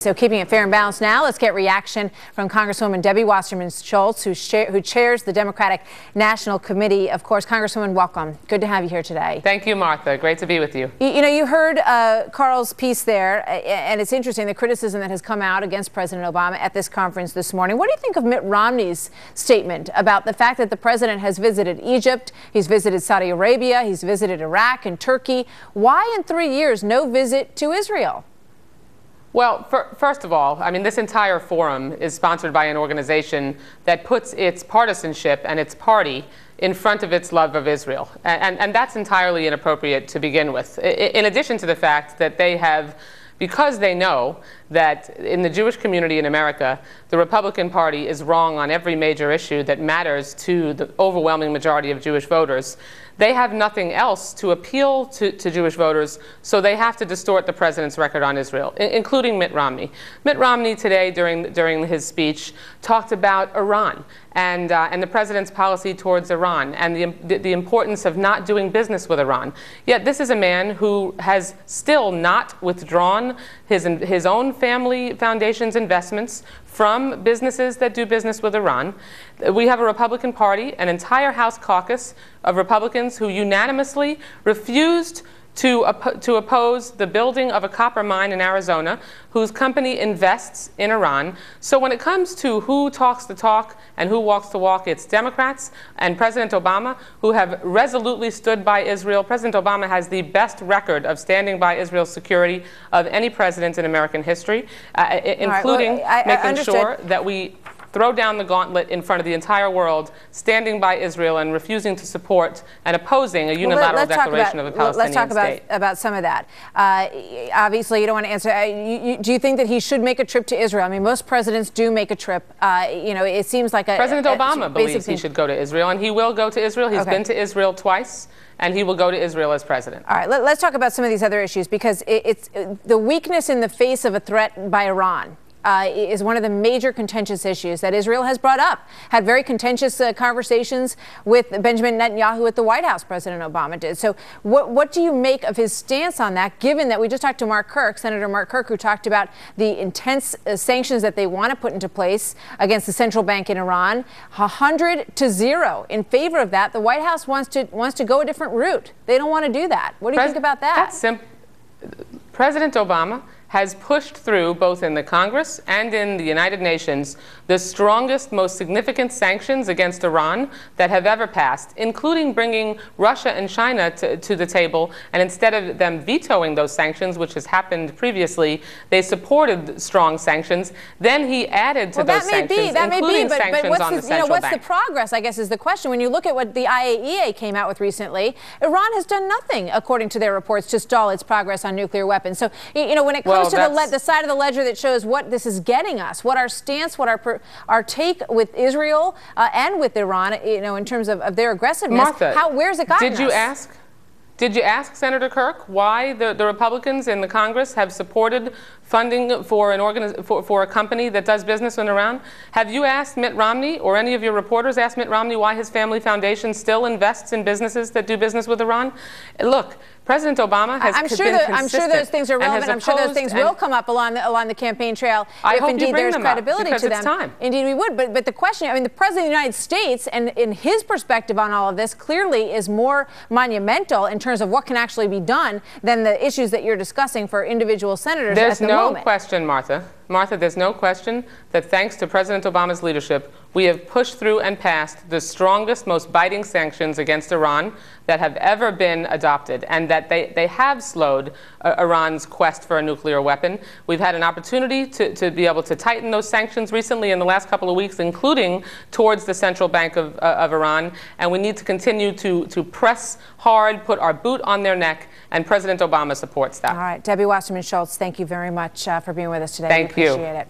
So keeping it fair and balanced now, let's get reaction from Congresswoman Debbie Wasserman Schultz, who chairs the Democratic National Committee. Of course, Congresswoman, welcome. Good to have you here today. Thank you, Martha. Great to be with you. You heard Carl's piece there, and it's interesting, the criticism that has come out against President Obama at this conference this morning. What do you think of Mitt Romney's statement about the fact that the president has visited Egypt, he's visited Saudi Arabia, he's visited Iraq and Turkey? Why in 3 years no visit to Israel? Well, first of all, I mean, this entire forum is sponsored by an organization that puts its partisanship and its party in front of its love of Israel. And that's entirely inappropriate to begin with. In addition to the fact that they have, because they know that in the Jewish community in America, the Republican Party is wrong on every major issue that matters to the overwhelming majority of Jewish voters, they have nothing else to appeal to Jewish voters, so they have to distort the president's record on Israel, including Mitt Romney. Mitt Romney today, during his speech, talked about Iran and the president's policy towards Iran and the importance of not doing business with Iran. Yet this is a man who has still not withdrawn his own family foundation's investments from businesses that do business with Iran. We have a Republican Party, an entire House caucus of Republicans who unanimously refused to oppose the building of a copper mine in Arizona, whose company invests in Iran. So when it comes to who talks the talk and who walks the walk, it's Democrats and President Obama who have resolutely stood by Israel. President Obama has the best record of standing by Israel's security of any president in American history, including making sure that we throw down the gauntlet in front of the entire world, standing by Israel and refusing to support and opposing a unilateral declaration of a Palestinian state. Let's talk about some of that. Obviously, you don't want to answer. Do you think that he should make a trip to Israel? I mean, most presidents do make a trip. It seems like President Obama believes he should go to Israel, and he will go to Israel. He's been to Israel twice, and he will go to Israel as president. All right, let's talk about some of these other issues, because it's the weakness in the face of a threat by Iran is one of the major contentious issues that Israel has brought up. Had very contentious conversations with Benjamin Netanyahu at the White House, President Obama did. So what do you make of his stance on that, given that we just talked to Mark Kirk, Senator Mark Kirk, who talked about the intense sanctions that they want to put into place against the central bank in Iran, 100-0 in favor of that. The White House wants to go a different route. They don't want to do that. What do you think about that? That's simple. President Obama has pushed through, both in the Congress and in the United Nations, the strongest, most significant sanctions against Iran that have ever passed, including bringing Russia and China to the table. And instead of them vetoing those sanctions, which has happened previously, they supported strong sanctions. Then he added to those sanctions, including sanctions on the central bank. What's the progress, I guess, is the question. When you look at what the IAEA came out with recently, Iran has done nothing, according to their reports, to stall its progress on nuclear weapons. So, when it comes to the side of the ledger that shows what this is getting us, what our stance, what our take with Israel and with Iran, in terms of their aggressiveness, Martha, where's it gotten us? Did you ask Senator Kirk why the Republicans in the Congress have supported funding for a company that does business in Iran? Have you asked Mitt Romney, or any of your reporters asked Mitt Romney, why his family foundation still invests in businesses that do business with Iran? Look, President Obama has been consistent. I'm sure those things are relevant. I'm sure those things will come up along the campaign trail if indeed there's credibility to them. Time. Indeed, we would. But the question, the President of the United States, and in his perspective on all of this, clearly is more monumental in terms of what can actually be done than the issues that you're discussing for individual senators at the moment. There's no question, Martha. Martha, there's no question that thanks to President Obama's leadership, we have pushed through and passed the strongest, most biting sanctions against Iran that have ever been adopted, and that they have slowed Iran's quest for a nuclear weapon. We've had an opportunity to be able to tighten those sanctions recently in the last couple of weeks, including towards the central bank of Iran, and we need to continue to press hard, put our boot on their neck, and President Obama supports that. All right, Debbie Wasserman Schultz, thank you very much for being with us today. Thank you. Appreciate it.